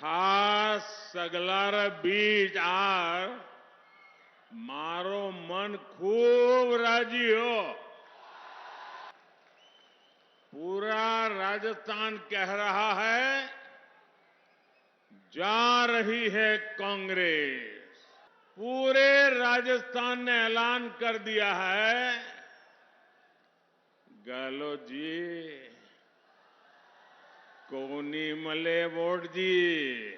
था सगलार bees are मारो मन खूब राजी हो। पूरा राजस्थान कह रहा है जा रही है कांग्रेस। पूरे राजस्थान ने ऐलान कर दिया है गहलोत जी कोनी मले वोट जी।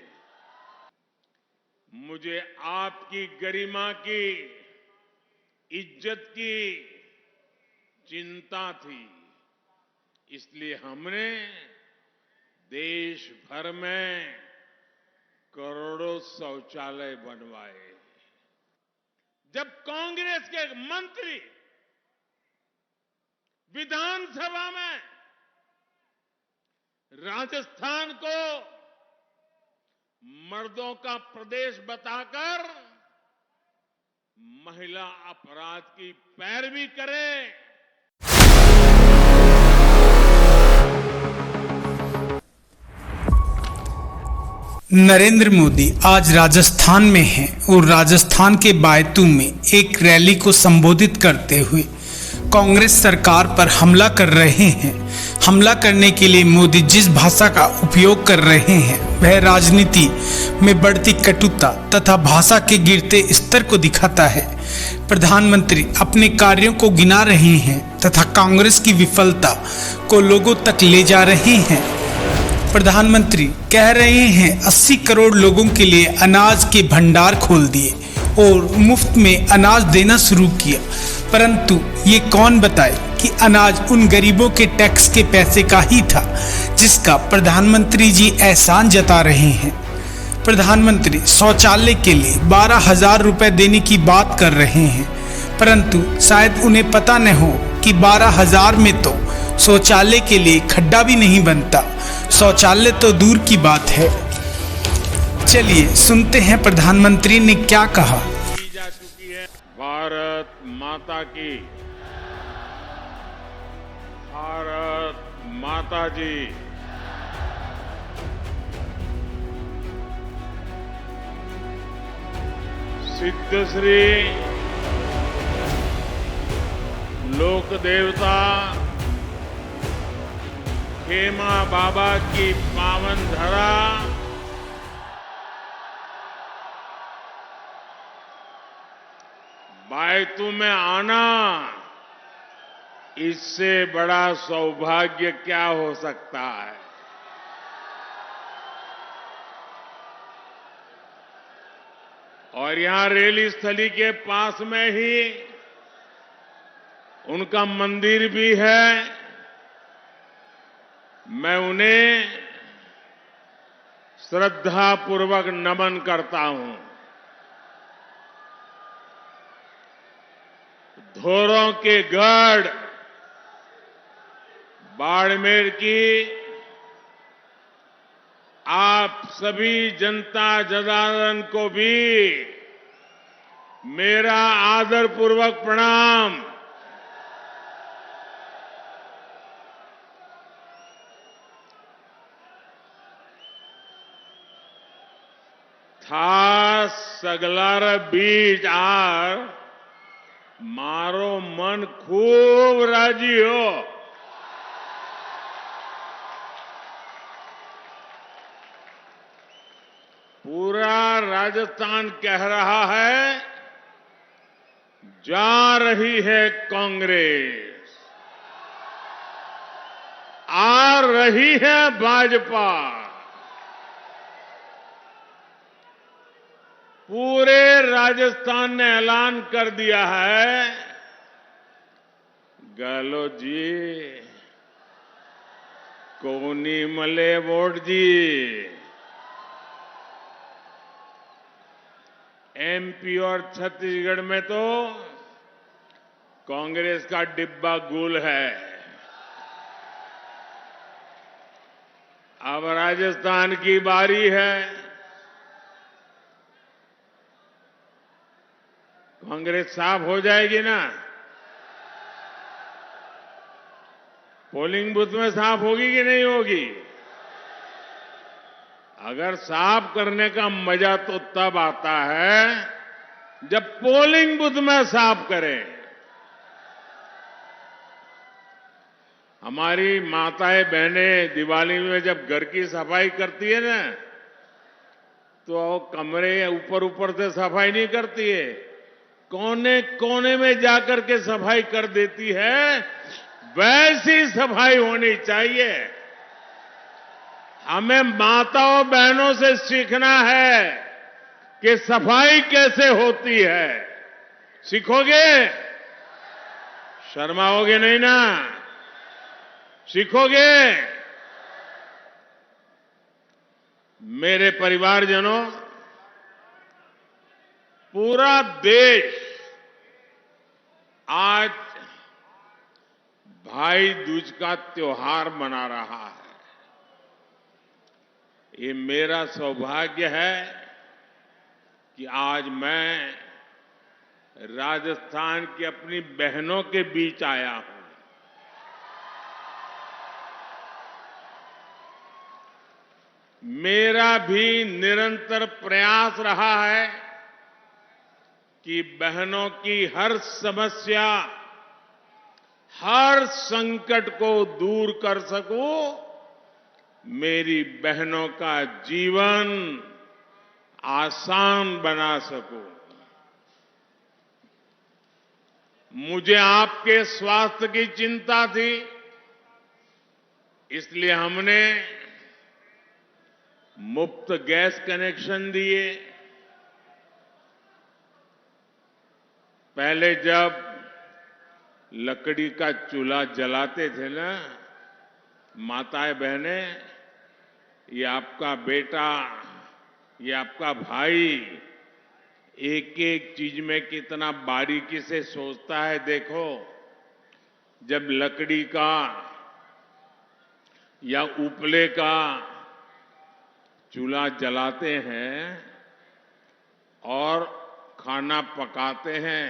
मुझे आपकी गरिमा की इज्जत की चिंता थी, इसलिए हमने देश भर में करोड़ों शौचालय बनवाए। जब कांग्रेस के मंत्री विधानसभा में राजस्थान को मर्दों का प्रदेश बताकर महिला अपराध की पैरवी करे। नरेंद्र मोदी आज राजस्थान में हैं और राजस्थान के बायतू में एक रैली को संबोधित करते हुए कांग्रेस सरकार पर हमला कर रहे हैं। हमला करने के लिए मोदी जिस भाषा का उपयोग कर रहे हैं वह राजनीति में बढ़ती कटुता तथा भाषा के गिरते स्तर को दिखाता है। प्रधानमंत्री अपने कार्यों को गिना रहे हैं तथा कांग्रेस की विफलता को लोगों तक ले जा रहे हैं। प्रधानमंत्री कह रहे हैं 80 करोड़ लोगों के लिए अनाज के भंडार खोल दिए और मुफ्त में अनाज देना शुरू किया, परंतु ये कौन बताए कि अनाज उन गरीबों के टैक्स के पैसे का ही था जिसका प्रधानमंत्री जी एहसान जता रहे हैं। प्रधानमंत्री शौचालय के लिए 12,000 रुपए देने की बात कर रहे हैं, परंतु शायद उन्हें पता न हो कि 12,000 में तो शौचालय के लिए खड्डा भी नहीं बनता, शौचालय तो दूर की बात है। चलिए सुनते हैं प्रधानमंत्री ने क्या कहा। की जा चुकी है भारत माता की। भारत माता जी सिद्ध श्री लोक देवता खेमा बाबा की पावन धरा बायतू में आना, इससे बड़ा सौभाग्य क्या हो सकता है। और यहां रैली स्थली के पास में ही उनका मंदिर भी है। मैं उन्हें श्रद्धापूर्वक नमन करता हूं। धोरों के गढ़ बाड़मेर की आप सभी जनता जनार्दन को भी मेरा आदरपूर्वक प्रणाम। था सगलार बीज आर मारो मन खूब राजी हो। पूरा राजस्थान कह रहा है जा रही है कांग्रेस, आ रही है भाजपा। पूरे राजस्थान ने ऐलान कर दिया है गहलोत जी कोनी मले वोट जी। एमपी और छत्तीसगढ़ में तो कांग्रेस का डिब्बा गुल है। अब राजस्थान की बारी है। कांग्रेस साफ हो जाएगी ना, पोलिंग बूथ में साफ होगी कि नहीं होगी। अगर साफ करने का मजा तो तब आता है जब पोलिंग बूथ में साफ करें। हमारी माताएं बहनें दिवाली में जब घर की सफाई करती है ना, तो कमरे ऊपर ऊपर से सफाई नहीं करती है, कोने कोने में जाकर के सफाई कर देती है। वैसी सफाई होनी चाहिए। हमें माताओं बहनों से सीखना है कि सफाई कैसे होती है। सीखोगे? शर्माओगे नहीं ना? सीखोगे? मेरे परिवारजनों, पूरा देश आज भाई दूज का त्योहार मना रहा है। ये मेरा सौभाग्य है कि आज मैं राजस्थान की अपनी बहनों के बीच आया हूं। मेरा भी निरंतर प्रयास रहा है कि बहनों की हर समस्या, हर संकट को दूर कर सकूं, मेरी बहनों का जीवन आसान बना सकूं। मुझे आपके स्वास्थ्य की चिंता थी, इसलिए हमने मुफ्त गैस कनेक्शन दिए। पहले जब लकड़ी का चूल्हा जलाते थे ना, माताएं बहनें, ये आपका बेटा, ये आपका भाई एक एक चीज में कितना बारीकी से सोचता है। देखो, जब लकड़ी का या उपले का चूल्हा जलाते हैं और खाना पकाते हैं,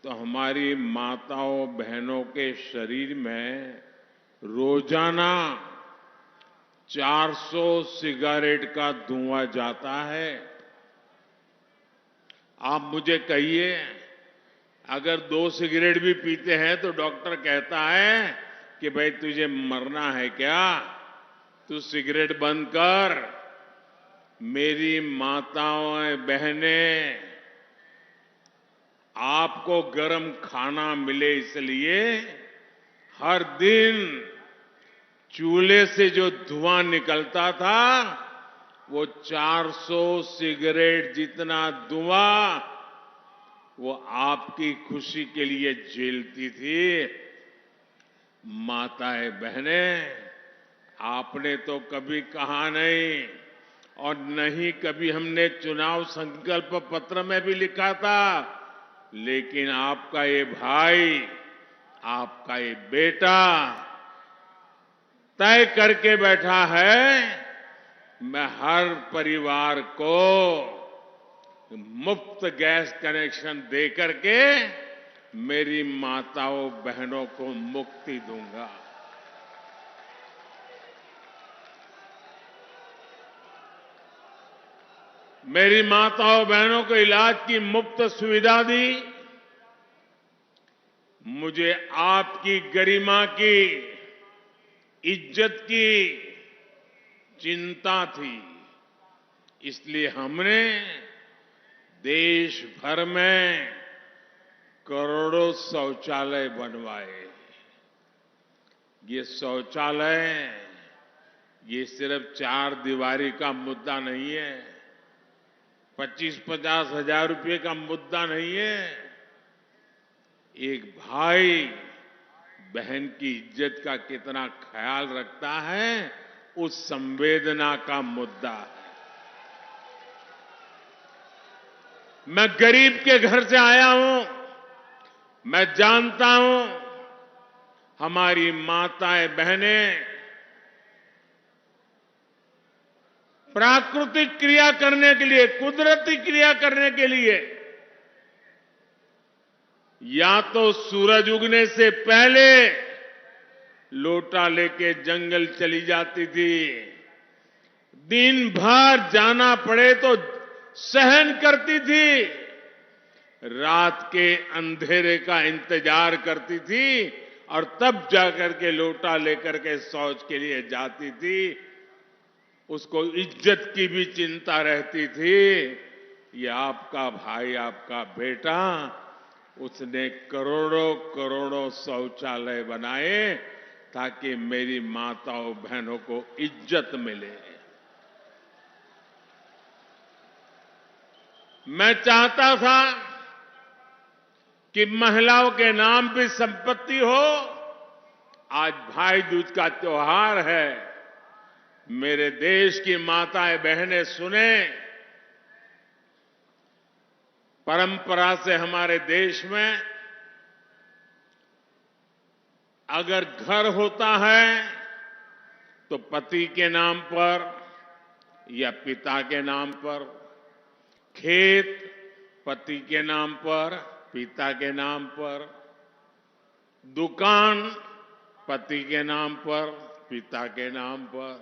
तो हमारी माताओं बहनों के शरीर में रोजाना 400 सिगारेट का धुआं जाता है। आप मुझे कहिए, अगर 2 सिगरेट भी पीते हैं तो डॉक्टर कहता है कि भाई तुझे मरना है क्या, तू सिगरेट बंद कर। मेरी माताओं बहनें, आपको गर्म खाना मिले इसलिए हर दिन चूल्हे से जो धुआं निकलता था, वो 400 सिगरेट जितना धुआं वो आपकी खुशी के लिए झेलती थी। माताएं बहनें, आपने तो कभी कहा नहीं, और नहीं कभी हमने चुनाव संकल्प पत्र में भी लिखा था, लेकिन आपका ये भाई, आपका ये बेटा तय करके बैठा है, मैं हर परिवार को मुफ्त गैस कनेक्शन दे करके मेरी माताओं बहनों को मुक्ति दूंगा। मेरी माताओं बहनों को इलाज की मुफ्त सुविधा दी। मुझे आपकी गरिमा की, इज्जत की चिंता थी, इसलिए हमने देश भर में करोड़ों शौचालय बनवाए। ये शौचालय, ये सिर्फ 4 दीवारी का मुद्दा नहीं है, 25-50 हजार रुपए का मुद्दा नहीं है। एक भाई बहन की इज्जत का कितना ख्याल रखता है, उस संवेदना का मुद्दा है। मैं गरीब के घर से आया हूं, मैं जानता हूं हमारी माताएं बहनें प्राकृतिक क्रिया करने के लिए, कुदरती क्रिया करने के लिए या तो सूरज उगने से पहले लोटा लेके जंगल चली जाती थी, दिन भर जाना पड़े तो सहन करती थी, रात के अंधेरे का इंतजार करती थी और तब जाकर के लोटा लेकर के शौच के लिए जाती थी। उसको इज्जत की भी चिंता रहती थी। ये आपका भाई, आपका बेटा, उसने करोड़ों करोड़ों शौचालय बनाए ताकि मेरी माताओं बहनों को इज्जत मिले। मैं चाहता था कि महिलाओं के नाम भी संपत्ति हो। आज भाई दूज का त्योहार है। मेरे देश की माताएं बहनें सुने, परंपरा से हमारे देश में अगर घर होता है तो पति के नाम पर या पिता के नाम पर, खेत पति के नाम पर, पिता के नाम पर, दुकान पति के नाम पर, पिता के नाम पर,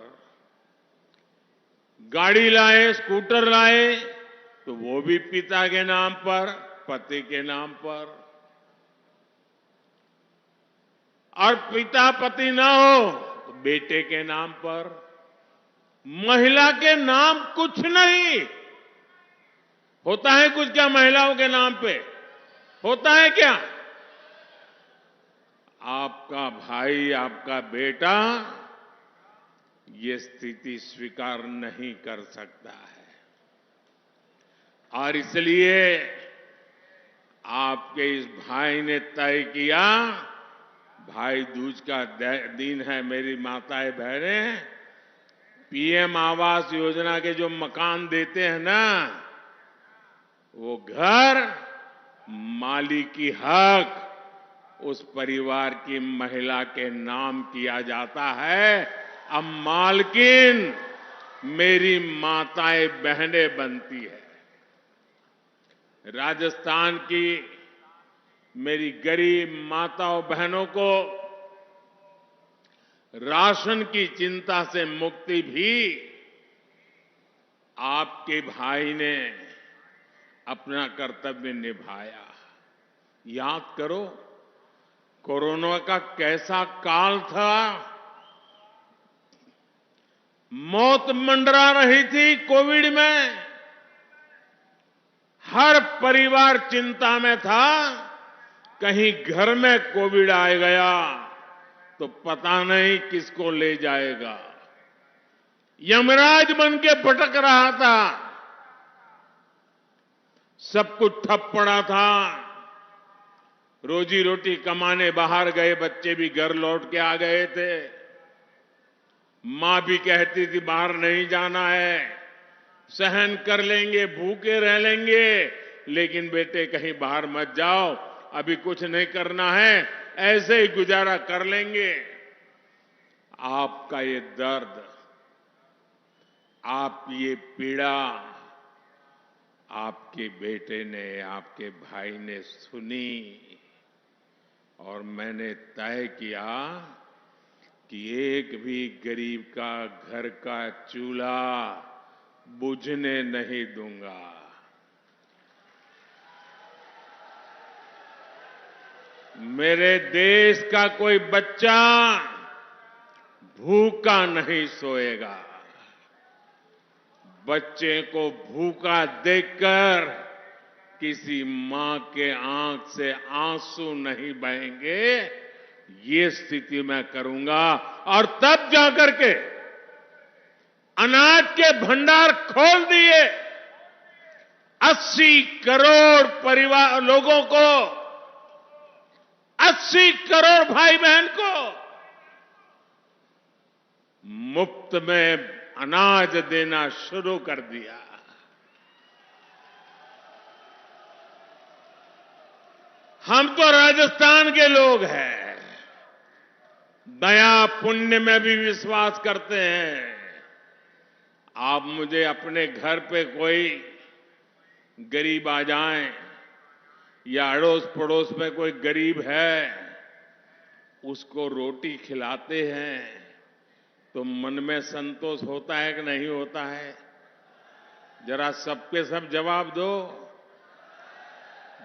गाड़ी लाए, स्कूटर लाए तो वो भी पिता के नाम पर, पति के नाम पर। और पिता पति ना हो तो बेटे के नाम पर। महिला के नाम कुछ नहीं होता है। कुछ क्या महिलाओं के नाम पे होता है क्या? आपका भाई, आपका बेटा ये स्थिति स्वीकार नहीं कर सकता है और इसलिए आपके इस भाई ने तय किया, भाई दूज का दिन है, मेरी माताएं बहनें, पीएम आवास योजना के जो मकान देते हैं ना, वो घर मालिकी हक उस परिवार की महिला के नाम किया जाता है। अब मालकिन मेरी माताएं बहनें बनती है। राजस्थान की मेरी गरीब माताओं बहनों को राशन की चिंता से मुक्ति भी आपके भाई ने अपना कर्तव्य निभाया। याद करो, कोरोना का कैसा काल था। मौत मंडरा रही थी कोविड में। हर परिवार चिंता में था, कहीं घर में कोविड आ गया तो पता नहीं किसको ले जाएगा। यमराज बन के भटक रहा था। सब कुछ ठप पड़ा था। रोजी रोटी कमाने बाहर गए बच्चे भी घर लौट के आ गए थे। मां भी कहती थी बाहर नहीं जाना है, सहन कर लेंगे, भूखे रह लेंगे, लेकिन बेटे कहीं बाहर मत जाओ, अभी कुछ नहीं करना है, ऐसे ही गुजारा कर लेंगे। आपका ये दर्द, आपकी ये पीड़ा आपके बेटे ने, आपके भाई ने सुनी और मैंने तय किया कि एक भी गरीब का घर का चूल्हा बुझने नहीं दूंगा। मेरे देश का कोई बच्चा भूखा नहीं सोएगा। बच्चे को भूखा देखकर किसी मां के आंख से आंसू नहीं बहेंगे। ये स्थिति मैं करूंगा और तब जाकर के अनाज के भंडार खोल दिए। 80 करोड़ परिवार लोगों को, 80 करोड़ भाई बहन को मुफ्त में अनाज देना शुरू कर दिया। हम तो राजस्थान के लोग हैं, दया पुण्य में भी विश्वास करते हैं। आप मुझे अपने घर पे कोई गरीब आ जाए या अड़ोस पड़ोस में कोई गरीब है, उसको रोटी खिलाते हैं, तो मन में संतोष होता है कि नहीं होता है? जरा सबके सब जवाब दो।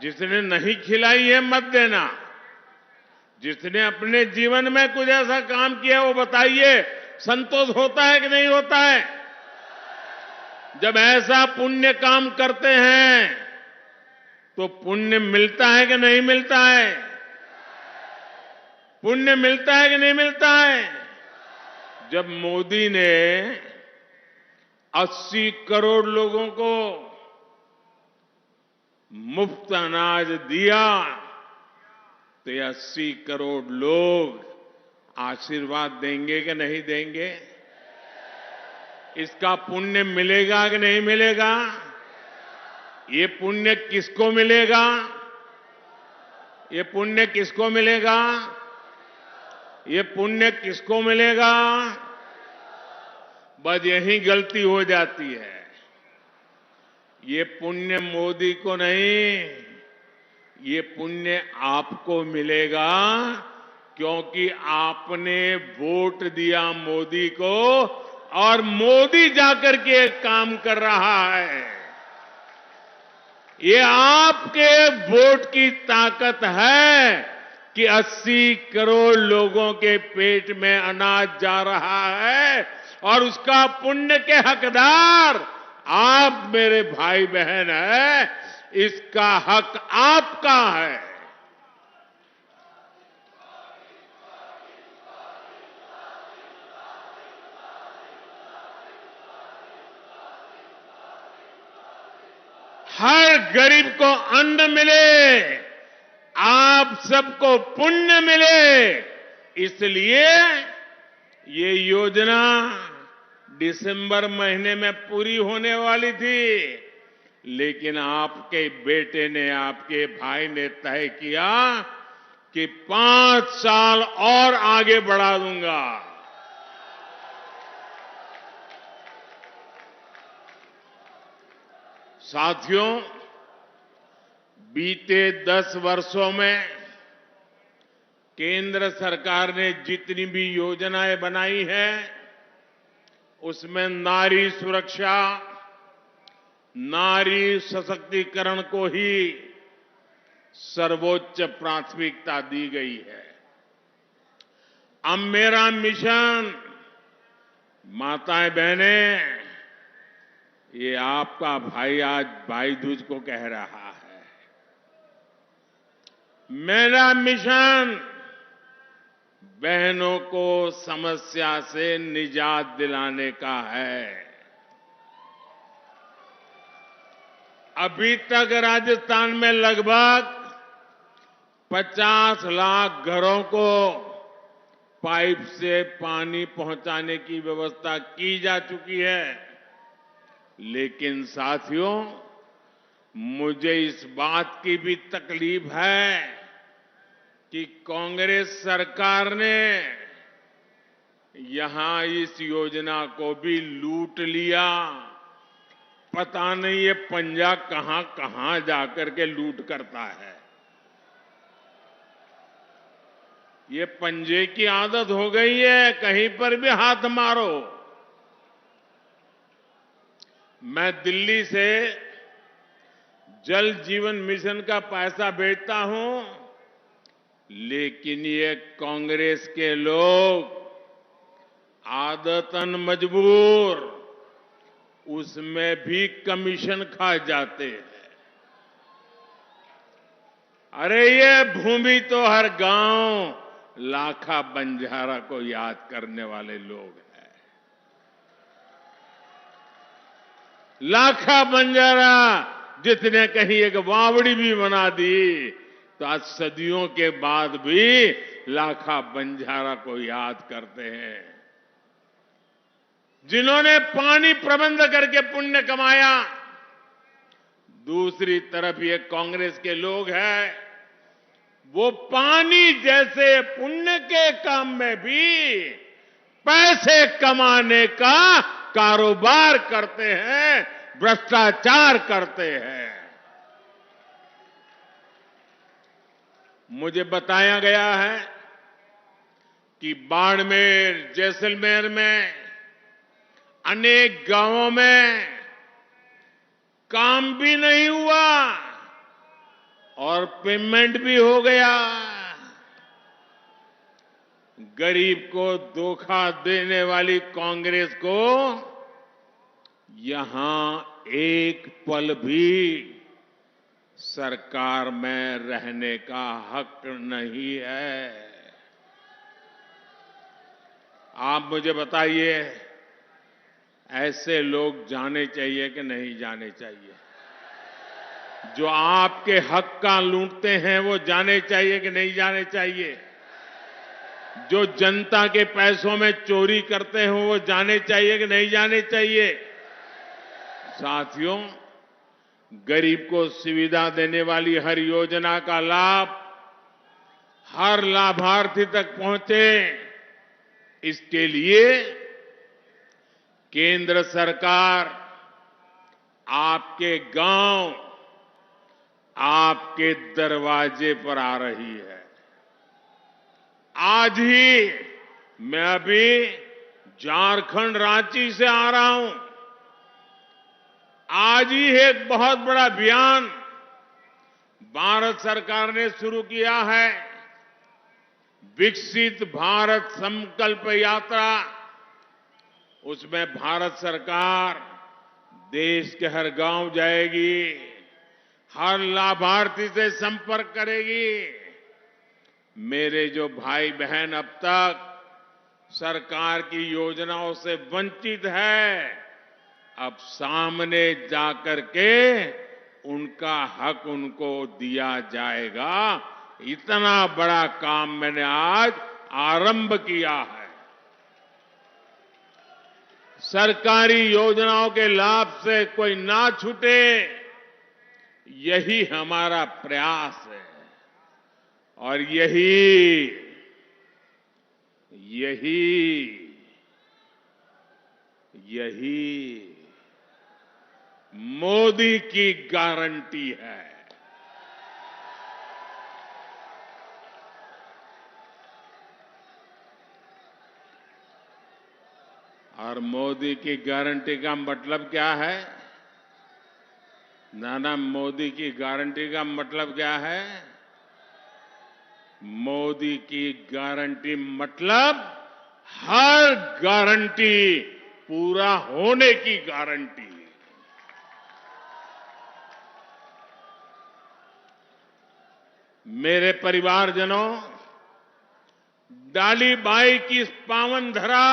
जिसने नहीं खिलाई है मत देना, जिसने अपने जीवन में कुछ ऐसा काम किया वो बताइए, संतोष होता है कि नहीं होता है? जब ऐसा पुण्य काम करते हैं तो पुण्य मिलता है कि नहीं मिलता है? पुण्य मिलता है कि नहीं मिलता है? जब मोदी ने 80 करोड़ लोगों को मुफ्त अनाज दिया तो ये 80 करोड़ लोग आशीर्वाद देंगे कि नहीं देंगे? इसका पुण्य मिलेगा कि नहीं मिलेगा? ये पुण्य किसको मिलेगा? ये पुण्य किसको मिलेगा? ये पुण्य किसको मिलेगा? बस यही गलती हो जाती है। ये पुण्य मोदी को नहीं, ये पुण्य आपको मिलेगा, क्योंकि आपने वोट दिया मोदी को और मोदी जाकर के काम कर रहा है। ये आपके वोट की ताकत है कि 80 करोड़ लोगों के पेट में अनाज जा रहा है और उसका पुण्य के हकदार आप मेरे भाई बहन है। इसका हक आपका है। हर गरीब को अन्न मिले, आप सबको पुण्य मिले, इसलिए ये योजना दिसंबर महीने में पूरी होने वाली थी, लेकिन आपके बेटे ने, आपके भाई ने तय किया कि 5 साल और आगे बढ़ा दूंगा। साथियों, बीते 10 वर्षों में केंद्र सरकार ने जितनी भी योजनाएं बनाई हैं, उसमें नारी सुरक्षा, नारी सशक्तिकरण को ही सर्वोच्च प्राथमिकता दी गई है। अब मेरा मिशन, माताएं बहनें, ये आपका भाई आज भाई दूज को कह रहा है, मेरा मिशन बहनों को समस्या से निजात दिलाने का है। अभी तक राजस्थान में लगभग 50 लाख घरों को पाइप से पानी पहुंचाने की व्यवस्था की जा चुकी है, लेकिन साथियों, मुझे इस बात की भी तकलीफ है कि कांग्रेस सरकार ने यहां इस योजना को भी लूट लिया। पता नहीं ये पंजा कहां कहां जाकर के लूट करता है। ये पंजे की आदत हो गई है, कहीं पर भी हाथ मारो। मैं दिल्ली से जल जीवन मिशन का पैसा भेजता हूं, लेकिन ये कांग्रेस के लोग आदतन मजबूर उसमें भी कमीशन खा जाते हैं। अरे ये भूमि तो हर गांव लाखा बंजारा को याद करने वाले लोग हैं। लाखा बंजारा जितने कहीं एक वावड़ी भी बना दी, तो आज सदियों के बाद भी लाखा बंजारा को याद करते हैं, जिन्होंने पानी प्रबंध करके पुण्य कमाया। दूसरी तरफ ये कांग्रेस के लोग हैं, वो पानी जैसे पुण्य के काम में भी पैसे कमाने का कारोबार करते हैं, भ्रष्टाचार करते हैं। मुझे बताया गया है कि बाड़मेर, जैसलमेर में अनेक गांवों में काम भी नहीं हुआ और पेमेंट भी हो गया। गरीब को धोखा देने वाली कांग्रेस को यहां एक पल भी सरकार में रहने का हक नहीं है। आप मुझे बताइए, ऐसे लोग जाने चाहिए कि नहीं जाने चाहिए? जो आपके हक का लूटते हैं वो जाने चाहिए कि नहीं जाने चाहिए? जो जनता के पैसों में चोरी करते हैं वो जाने चाहिए कि नहीं जाने चाहिए? साथियों, गरीब को सुविधा देने वाली हर योजना का लाभ हर लाभार्थी तक पहुंचे, इसके लिए केंद्र सरकार आपके गांव, आपके दरवाजे पर आ रही है। आज ही मैं अभी झारखंड रांची से आ रहा हूं। आज ही एक बहुत बड़ा अभियान भारत सरकार ने शुरू किया है, विकसित भारत संकल्प यात्रा। उसमें भारत सरकार देश के हर गांव जाएगी, हर लाभार्थी से संपर्क करेगी। मेरे जो भाई बहन अब तक सरकार की योजनाओं से वंचित है, अब सामने जाकर के उनका हक उनको दिया जाएगा। इतना बड़ा काम मैंने आज आरंभ किया है। सरकारी योजनाओं के लाभ से कोई ना छूटे, यही हमारा प्रयास है। और यही मोदी की गारंटी है। और मोदी की गारंटी का मतलब क्या है? नाना, मोदी की गारंटी का मतलब क्या है? मोदी की गारंटी मतलब हर गारंटी पूरा होने की गारंटी। मेरे परिवारजनों, डालीबाई की इस पावन धरा,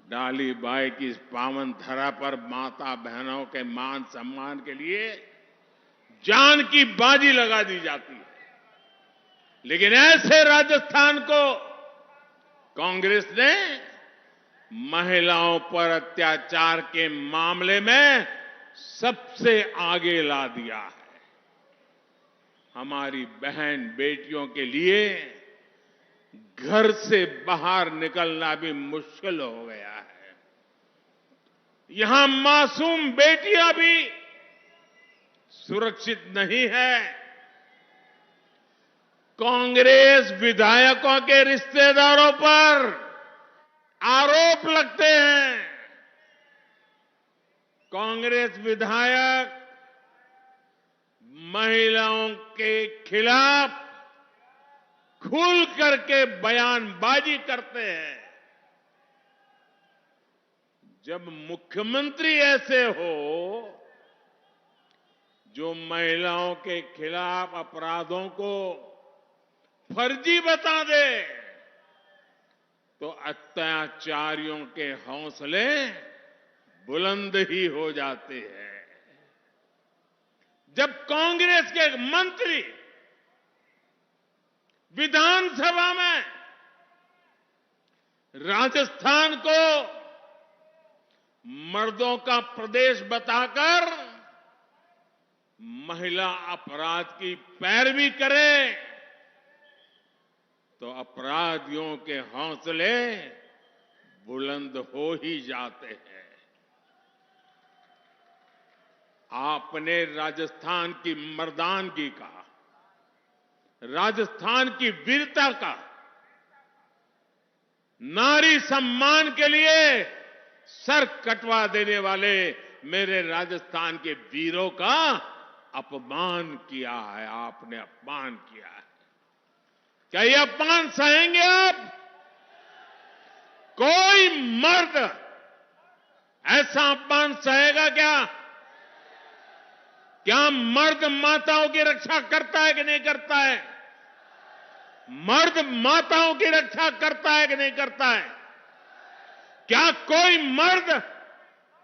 डालीबाई की इस पावन धरा पर माता बहनों के मान सम्मान के लिए जान की बाजी लगा दी जाती है। लेकिन ऐसे राजस्थान को कांग्रेस ने महिलाओं पर अत्याचार के मामले में सबसे आगे ला दिया है। हमारी बहन बेटियों के लिए घर से बाहर निकलना भी मुश्किल हो गया है। यहां मासूम बेटियां भी सुरक्षित नहीं है। कांग्रेस विधायकों के रिश्तेदारों पर आरोप लगते हैं। कांग्रेस विधायक महिलाओं के खिलाफ खुल करके बयानबाजी करते हैं। जब मुख्यमंत्री ऐसे हो जो महिलाओं के खिलाफ अपराधों को फर्जी बता दे, तो अत्याचारियों के हौसले बुलंद ही हो जाते हैं। जब कांग्रेस के मंत्री विधानसभा में राजस्थान को मर्दों का प्रदेश बताकर महिला अपराध की पैरवी करें, तो अपराधियों के हौसले बुलंद हो ही जाते हैं। आपने राजस्थान की मर्दानगी का, राजस्थान की वीरता का, नारी सम्मान के लिए सर कटवा देने वाले मेरे राजस्थान के वीरों का अपमान किया है। आपने अपमान किया है। क्या ये अपमान सहेंगे आप? कोई मर्द ऐसा अपमान सहेगा क्या? क्या मर्द माताओं की रक्षा करता है कि नहीं करता है? मर्द माताओं की रक्षा करता है कि नहीं करता है? क्या कोई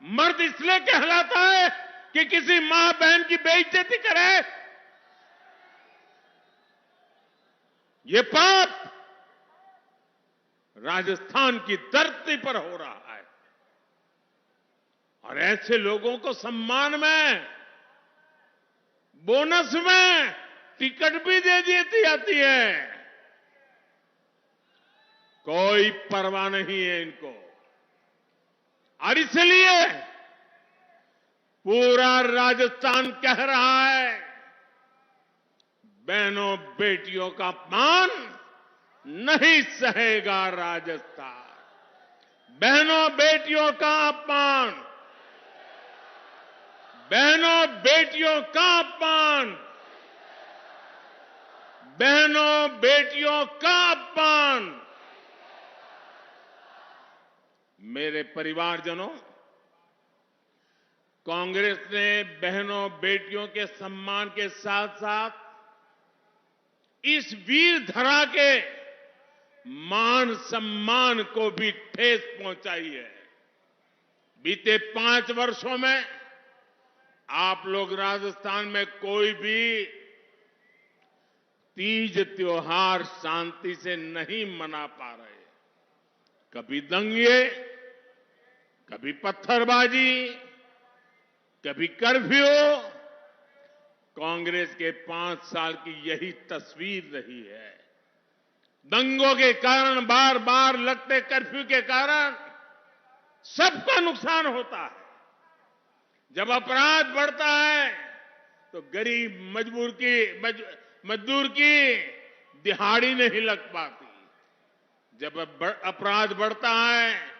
मर्द इसलिए कहलाता है कि किसी मां बहन की बेइज्जती करे? ये पाप राजस्थान की धरती पर हो रहा है और ऐसे लोगों को सम्मान में, बोनस में टिकट भी दे दी जाती है। कोई परवाह नहीं है इनको। और इसलिए पूरा राजस्थान कह रहा है, बहनों बेटियों का अपमान नहीं सहेगा राजस्थान। बहनों बेटियों का अपमान, बहनों बेटियों का अपमान, बहनों बेटियों का अपमान। मेरे परिवारजनों, कांग्रेस ने बहनों बेटियों के सम्मान के साथ साथ इस वीर धरा के मान सम्मान को भी ठेस पहुंचाई है। बीते 5 वर्षों में आप लोग राजस्थान में कोई भी तीज त्योहार शांति से नहीं मना पा रहे। कभी दंगे, कभी पत्थरबाजी, कभी कर्फ्यू। कांग्रेस के 5 साल की यही तस्वीर रही है। दंगों के कारण, बार बार लगते कर्फ्यू के कारण सबका नुकसान होता है। जब अपराध बढ़ता है तो गरीब मजदूर की दिहाड़ी नहीं लग पाती। जब अपराध बढ़ता है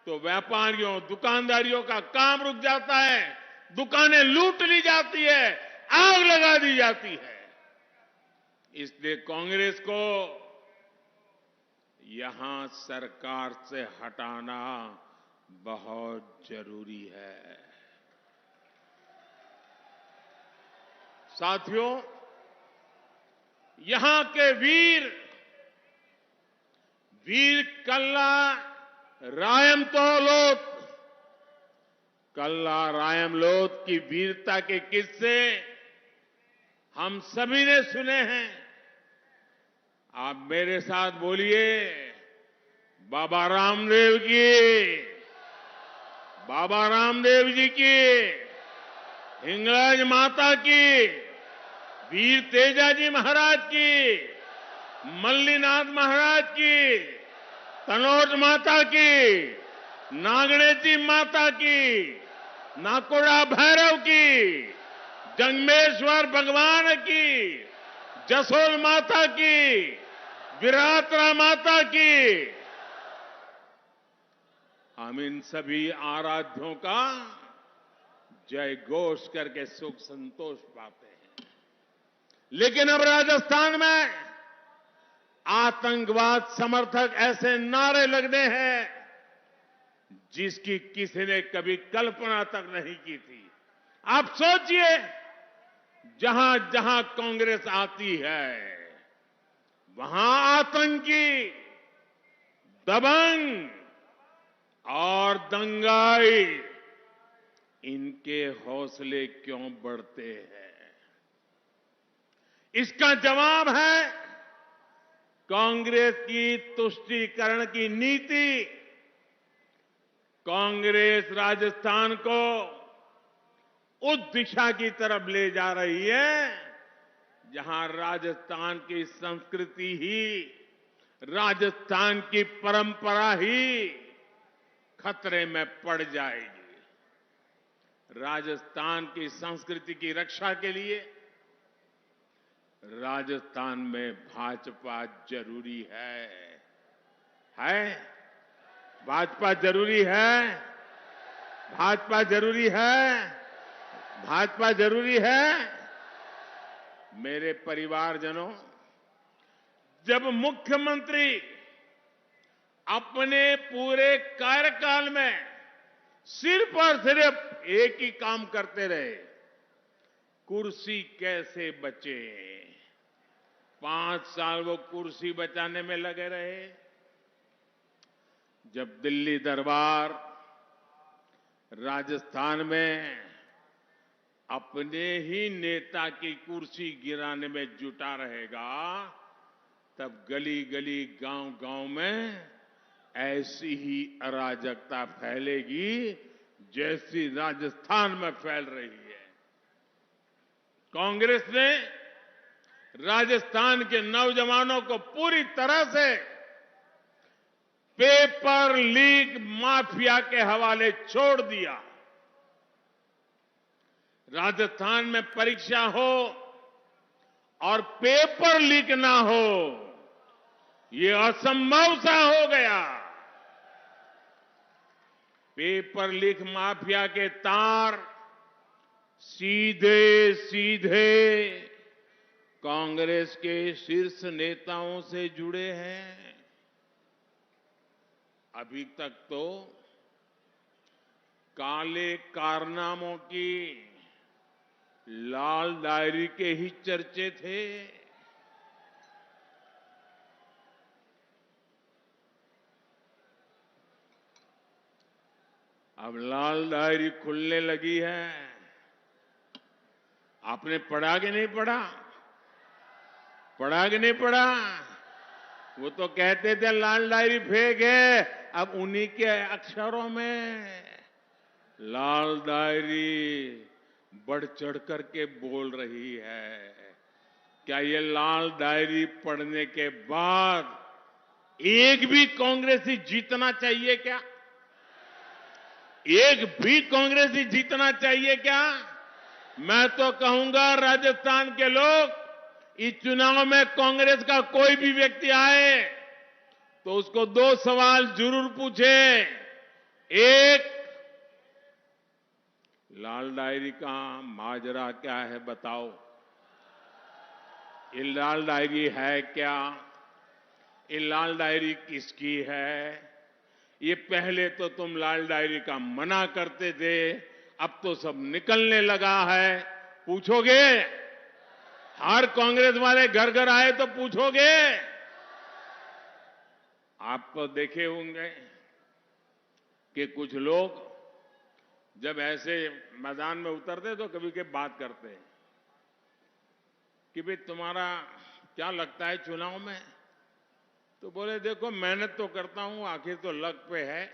तो व्यापारियों, दुकानदारियों का काम रुक जाता है, दुकानें लूट ली जाती है, आग लगा दी जाती है। इसलिए कांग्रेस को यहां सरकार से हटाना बहुत जरूरी है। साथियों, यहां के वीर कल्ला रायमलोत की वीरता के किस्से हम सभी ने सुने हैं। आप मेरे साथ बोलिए, बाबा रामदेव जी की, हिंगलाज माता की, वीर तेजाजी महाराज की, मल्लीनाथ महाराज की, तनोज माता की, नागणेती माता की, नाकोड़ा भैरव की, जंगमेश्वर भगवान की, जसोल माता की, विराटरा माता की। हम इन सभी आराध्यों का जय घोष करके सुख संतोष पाते हैं। लेकिन अब राजस्थान में आतंकवाद समर्थक ऐसे नारे लगने हैं जिसकी किसी ने कभी कल्पना तक नहीं की थी। आप सोचिए, जहां जहां कांग्रेस आती है वहां आतंकी, दबंग और दंगाई, इनके हौसले क्यों बढ़ते हैं? इसका जवाब है कांग्रेस की तुष्टीकरण की नीति। कांग्रेस राजस्थान को उस दिशा की तरफ ले जा रही है जहां राजस्थान की संस्कृति ही, राजस्थान की परंपरा ही खतरे में पड़ जाएगी। राजस्थान की संस्कृति की रक्षा के लिए राजस्थान में भाजपा जरूरी है? भाजपा जरूरी है? भाजपा जरूरी है? भाजपा जरूरी है? मेरे परिवारजनों, जब मुख्यमंत्री अपने पूरे कार्यकाल में सिर्फ और सिर्फ एक ही काम करते रहे, कुर्सी कैसे बचे। 5 साल वो कुर्सी बचाने में लगे रहे। जब दिल्ली दरबार राजस्थान में अपने ही नेता की कुर्सी गिराने में जुटा रहेगा, तब गली गली गांव गांव में ऐसी ही अराजकता फैलेगी जैसी राजस्थान में फैल रही है। कांग्रेस ने राजस्थान के नौजवानों को पूरी तरह से पेपर लीक माफिया के हवाले छोड़ दिया। राजस्थान में परीक्षा हो और पेपर लीक ना हो, ये असंभव सा हो गया। पेपर लीक माफिया के तार सीधे सीधे कांग्रेस के शीर्ष नेताओं से जुड़े हैं। अभी तक तो काले कारनामों की लाल डायरी के ही चर्चे थे। अब लाल डायरी खुलने लगी है। आपने पढ़ा कि नहीं पढ़ा? पढ़ा कि नहीं पढ़ा? वो तो कहते थे लाल डायरी फेक है, अब उन्हीं के अक्षरों में लाल डायरी बढ़ चढ़ करके बोल रही है। क्या ये लाल डायरी पढ़ने के बाद एक भी कांग्रेसी जीतना चाहिए क्या? एक भी कांग्रेसी जीतना चाहिए क्या? मैं तो कहूंगा राजस्थान के लोग, इस चुनाव में कांग्रेस का कोई भी व्यक्ति आए तो उसको 2 सवाल जरूर पूछे। एक, लाल डायरी का माजरा क्या है बताओ। ये लाल डायरी है क्या? ये लाल डायरी किसकी है? ये पहले तो तुम लाल डायरी का मना करते थे, अब तो सब निकलने लगा है। पूछोगे? हर कांग्रेस वाले घर घर आए तो पूछोगे? आप तो देखे होंगे कि कुछ लोग जब ऐसे मैदान में उतरते तो कभी कभी बात करते हैं कि भाई तुम्हारा क्या लगता है चुनाव में? तो बोले देखो मेहनत तो करता हूं, आखिर तो लक पे है।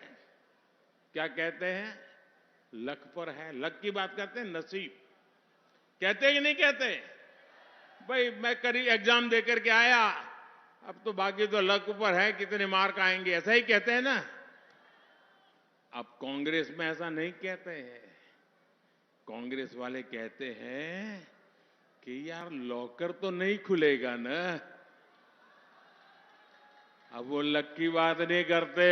क्या कहते हैं? लक पर है। लक की बात करते हैं, नसीब कहते हैं कि नहीं कहते? भाई मैं करीब एग्जाम देकर के आया, अब तो बाकी तो लक ऊपर है, कितने मार्क आएंगे, ऐसा ही कहते हैं ना। अब कांग्रेस में ऐसा नहीं कहते हैं। कांग्रेस वाले कहते हैं कि यार लॉकर तो नहीं खुलेगा ना। अब वो लक की बात नहीं करते,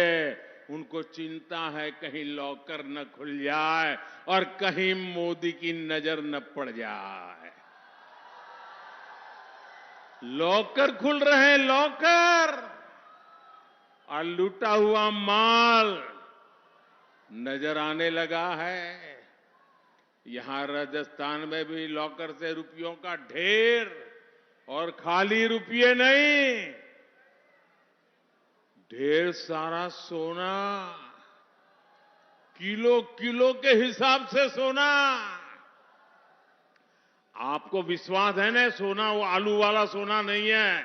उनको चिंता है कहीं लॉकर न खुल जाए और कहीं मोदी की नजर न पड़ जाए। लॉकर खुल रहे हैं, लॉकर, और लूटा हुआ माल नजर आने लगा है। यहां राजस्थान में भी लॉकर से रुपयों का ढेर, और खाली रुपये नहीं, ढेर सारा सोना, किलो किलो के हिसाब से सोना। आपको विश्वास है ना? सोना वो आलू वाला सोना नहीं है,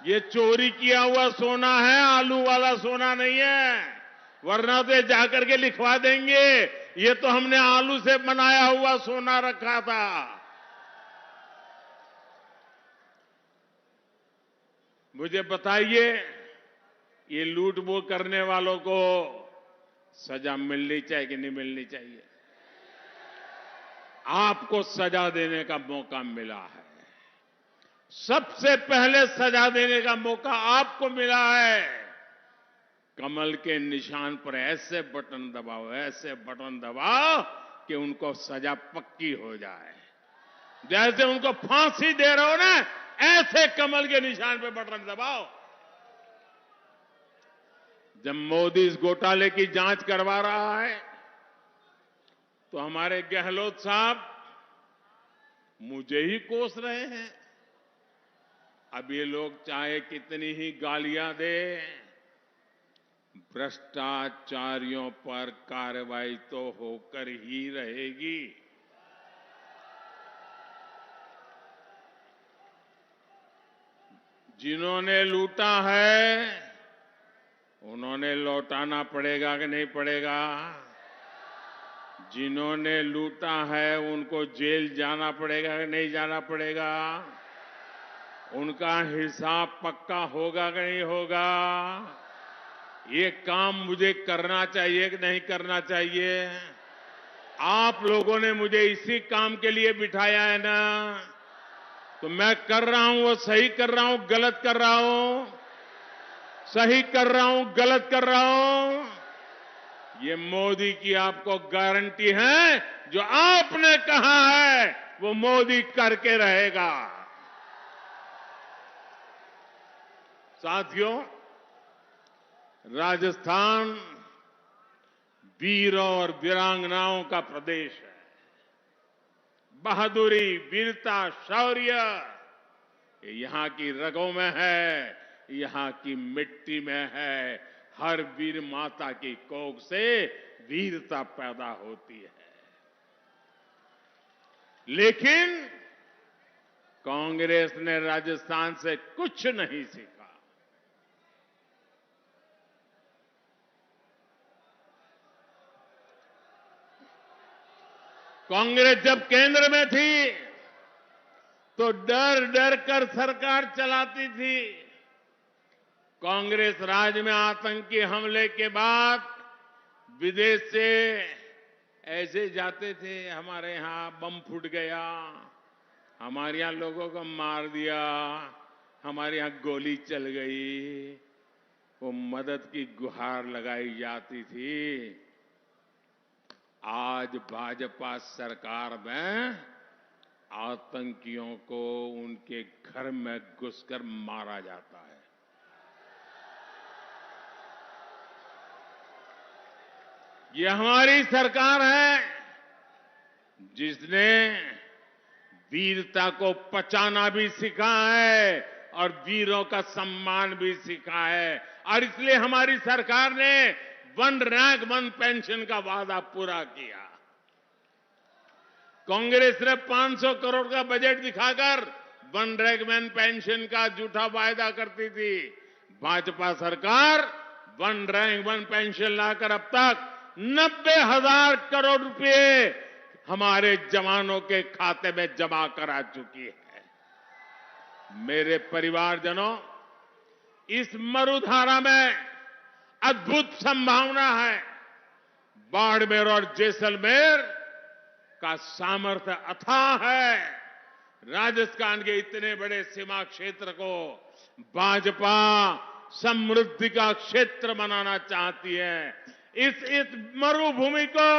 ये चोरी किया हुआ सोना है, आलू वाला सोना नहीं है। वरना तो जाकर के लिखवा देंगे ये तो हमने आलू से बनाया हुआ सोना रखा था। मुझे बताइए, ये लूट वो करने वालों को सजा मिलनी चाहिए कि नहीं मिलनी चाहिए? आपको सजा देने का मौका मिला है। सबसे पहले सजा देने का मौका आपको मिला है। कमल के निशान पर ऐसे बटन दबाओ कि उनको सजा पक्की हो जाए। जैसे उनको फांसी दे रहे हो ना, ऐसे कमल के निशान पे बटन दबाओ। जब मोदी इस घोटाले की जांच करवा रहा है तो हमारे गहलोत साहब मुझे ही कोस रहे हैं। अब ये लोग चाहे कितनी ही गालियां दे, भ्रष्टाचारियों पर कार्रवाई तो होकर ही रहेगी। जिन्होंने लूटा है उन्होंने लौटाना पड़ेगा कि नहीं पड़ेगा? जिन्होंने लूटा है उनको जेल जाना पड़ेगा कि नहीं जाना पड़ेगा? उनका हिसाब पक्का होगा कि नहीं होगा? ये काम मुझे करना चाहिए कि नहीं करना चाहिए? आप लोगों ने मुझे इसी काम के लिए बिठाया है ना, तो मैं कर रहा हूं वो सही कर रहा हूं, गलत कर रहा हूं? सही कर रहा हूं, गलत कर रहा हूं? ये मोदी की आपको गारंटी है, जो आपने कहा है वो मोदी करके रहेगा। साथियों, राजस्थान वीरों और वीरांगनाओं का प्रदेश है। बहादुरी, वीरता, शौर्य ये यहां की रगों में है, यहां की मिट्टी में है। हर वीर माता की कोख से वीरता पैदा होती है। लेकिन कांग्रेस ने राजस्थान से कुछ नहीं सीखा। कांग्रेस जब केंद्र में थी तो डर डर कर सरकार चलाती थी। कांग्रेस राज में आतंकी हमले के बाद विदेश से ऐसे जाते थे, हमारे यहां बम फूट गया, हमारे यहां लोगों को मार दिया, हमारे यहां गोली चल गई, वो मदद की गुहार लगाई जाती थी। आज भाजपा सरकार में आतंकियों को उनके घर में घुसकर मारा जाता है। ये हमारी सरकार है जिसने वीरता को पचाना भी सीखा है और वीरों का सम्मान भी सीखा है। और इसलिए हमारी सरकार ने वन रैंक वन पेंशन का वादा पूरा किया। कांग्रेस ने 500 करोड़ का बजट दिखाकर वन रैंक वन पेंशन का झूठा वायदा करती थी। भाजपा सरकार वन रैंक वन पेंशन लाकर अब तक 90,000 करोड़ रुपए हमारे जवानों के खाते में जमा करा चुकी है। मेरे परिवारजनों, इस मरुधारा में अद्भुत संभावना है। बाड़मेर और जैसलमेर का सामर्थ्य अथाह है। राजस्थान के इतने बड़े सीमा क्षेत्र को भाजपा समृद्धि का क्षेत्र बनाना चाहती है। इस मरुभूमि को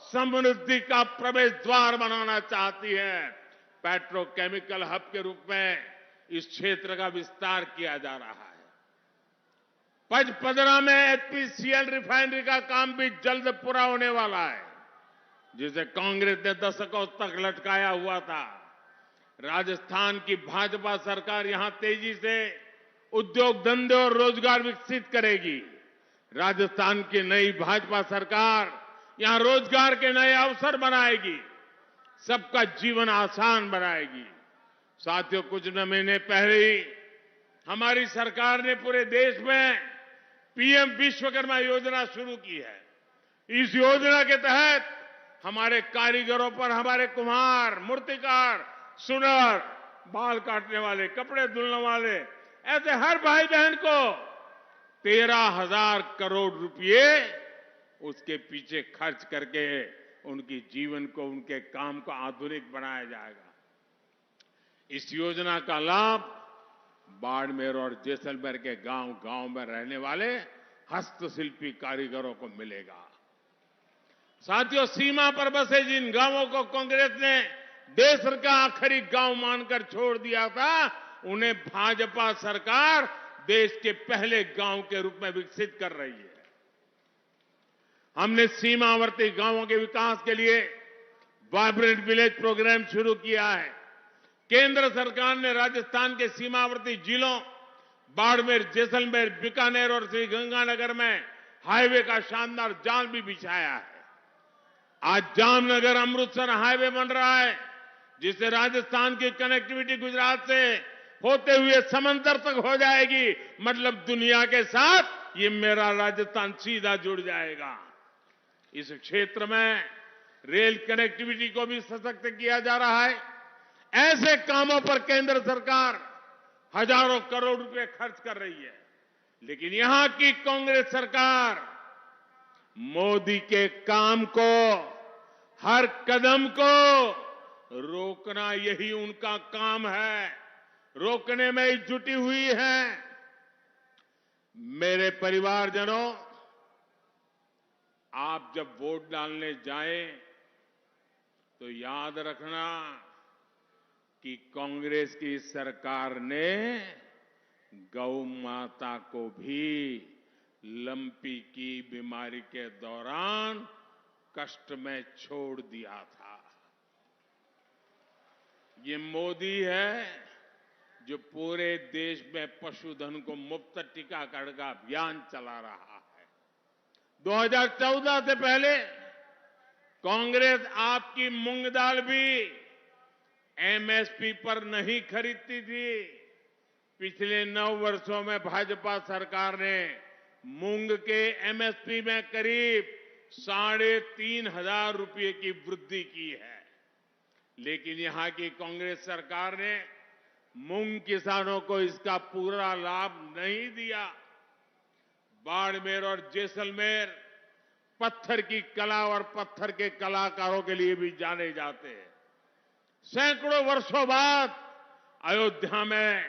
समृद्धि का प्रवेश द्वार बनाना चाहती है। पेट्रोकेमिकल हब के रूप में इस क्षेत्र का विस्तार किया जा रहा है। पचपदरा में एचपीसीएल रिफाइनरी का काम भी जल्द पूरा होने वाला है, जिसे कांग्रेस ने दशकों तक लटकाया हुआ था। राजस्थान की भाजपा सरकार यहां तेजी से उद्योग धंधे और रोजगार विकसित करेगी। राजस्थान की नई भाजपा सरकार यहां रोजगार के नए अवसर बनाएगी, सबका जीवन आसान बनाएगी। साथियों, कुछ महीने पहले ही हमारी सरकार ने पूरे देश में पीएम विश्वकर्मा योजना शुरू की है। इस योजना के तहत हमारे कारीगरों पर, हमारे कुम्हार, मूर्तिकार, सुनार, बाल काटने वाले, कपड़े धुलने वाले, ऐसे हर भाई बहन को 13,000 करोड़ रुपए उसके पीछे खर्च करके उनकी जीवन को, उनके काम को आधुनिक बनाया जाएगा। इस योजना का लाभ बाड़मेर और जैसलमेर के गांव-गांव में रहने वाले हस्तशिल्पी कारीगरों को मिलेगा। साथियों, सीमा पर बसे जिन गांवों को कांग्रेस ने देश का आखिरी गांव मानकर छोड़ दिया था, उन्हें भाजपा सरकार देश के पहले गांव के रूप में विकसित कर रही है। हमने सीमावर्ती गांवों के विकास के लिए वाइब्रेंट विलेज प्रोग्राम शुरू किया है। केंद्र सरकार ने राजस्थान के सीमावर्ती जिलों बाड़मेर, जैसलमेर, बीकानेर और श्रीगंगानगर में हाईवे का शानदार जाल भी बिछाया है। आज जामनगर अमृतसर हाईवे बन रहा है, जिससे राजस्थान की कनेक्टिविटी गुजरात से होते हुए समंदर तक हो जाएगी। मतलब दुनिया के साथ ये मेरा राजस्थान सीधा जुड़ जाएगा। इस क्षेत्र में रेल कनेक्टिविटी को भी सशक्त किया जा रहा है। ऐसे कामों पर केंद्र सरकार हजारों करोड़ रुपए खर्च कर रही है, लेकिन यहां की कांग्रेस सरकार मोदी के काम को, हर कदम को रोकना, यही उनका काम है। रोकने में ही जुटी हुई है। मेरे परिवारजनों, आप जब वोट डालने जाएं तो याद रखना कि कांग्रेस की सरकार ने गौ माता को भी लंपी की बीमारी के दौरान कष्ट में छोड़ दिया था। ये मोदी है जो पूरे देश में पशुधन को मुफ्त टीकाकरण का अभियान चला रहा है। 2014 से पहले कांग्रेस आपकी मूंग दाल भी एमएसपी पर नहीं खरीदती थी। पिछले 9 वर्षों में भाजपा सरकार ने मूंग के एमएसपी में करीब 3,500 रुपये की वृद्धि की है। लेकिन यहां की कांग्रेस सरकार ने मूंग किसानों को इसका पूरा लाभ नहीं दिया। बाड़मेर और जैसलमेर पत्थर की कला और पत्थर के कलाकारों के लिए भी जाने जाते हैं। सैकड़ों वर्षों बाद अयोध्या में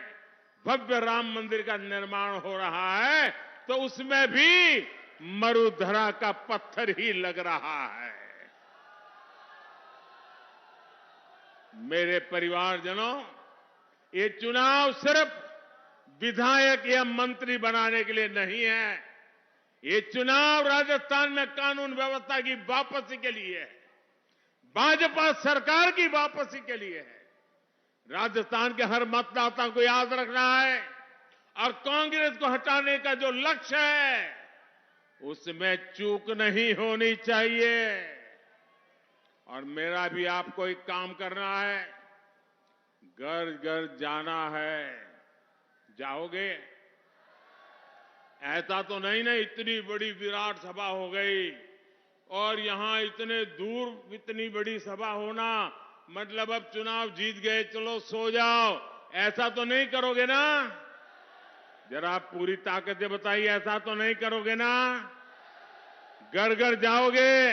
भव्य राम मंदिर का निर्माण हो रहा है, तो उसमें भी मरुधरा का पत्थर ही लग रहा है। मेरे परिवारजनों, ये चुनाव सिर्फ विधायक या मंत्री बनाने के लिए नहीं है। ये चुनाव राजस्थान में कानून व्यवस्था की वापसी के लिए है, भाजपा सरकार की वापसी के लिए है। राजस्थान के हर मतदाता को याद रखना है और कांग्रेस को हटाने का जो लक्ष्य है उसमें चूक नहीं होनी चाहिए। और मेरा भी आपको एक काम करना है, घर घर जाना है। जाओगे? ऐसा तो नहीं ना इतनी बड़ी विराट सभा हो गई और यहां इतने दूर इतनी बड़ी सभा होना मतलब अब चुनाव जीत गए, चलो सो जाओ, ऐसा तो नहीं करोगे ना? जरा पूरी ताकत से बताइए, ऐसा तो नहीं करोगे ना? घर घर जाओगे,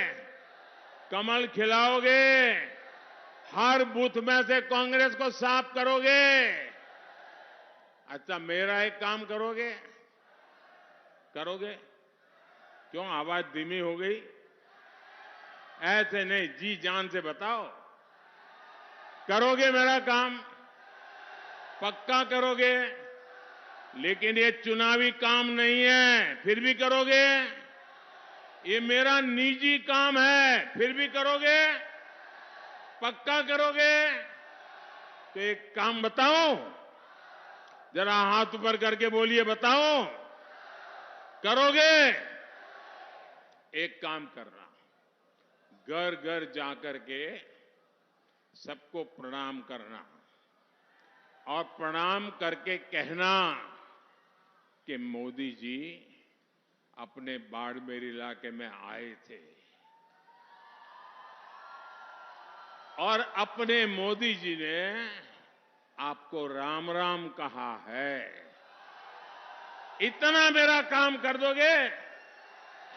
कमल खिलाओगे, हर बूथ में से कांग्रेस को साफ करोगे। अच्छा, मेरा एक काम करोगे? करोगे? क्यों आवाज धीमी हो गई? ऐसे नहीं, जी जान से बताओ, करोगे मेरा काम? पक्का करोगे? लेकिन ये चुनावी काम नहीं है, फिर भी करोगे? ये मेरा निजी काम है, फिर भी करोगे? पक्का करोगे? तो एक काम बताओ, जरा हाथ ऊपर करके बोलिए, बताओ, करोगे? एक काम करना, घर घर जाकर के सबको प्रणाम करना और प्रणाम करके कहना कि मोदी जी अपने बाड़मेर इलाके में आए थे और अपने मोदी जी ने आपको राम राम कहा है। इतना मेरा काम कर दोगे,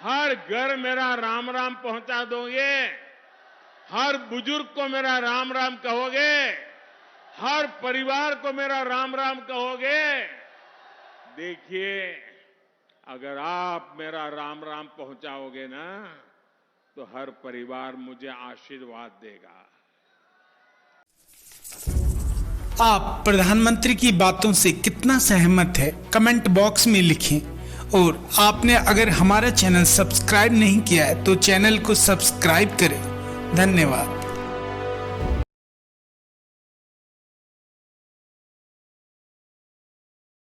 हर घर मेरा राम राम पहुंचा दोगे, हर बुजुर्ग को मेरा राम राम कहोगे, हर परिवार को मेरा राम राम कहोगे। देखिए, अगर आप मेरा राम राम पहुंचाओगे ना, तो हर परिवार मुझे आशीर्वाद देगा। आप प्रधानमंत्री की बातों से कितना सहमत है, कमेंट बॉक्स में लिखें। और आपने अगर हमारा चैनल सब्सक्राइब नहीं किया है तो चैनल को सब्सक्राइब करें। धन्यवाद।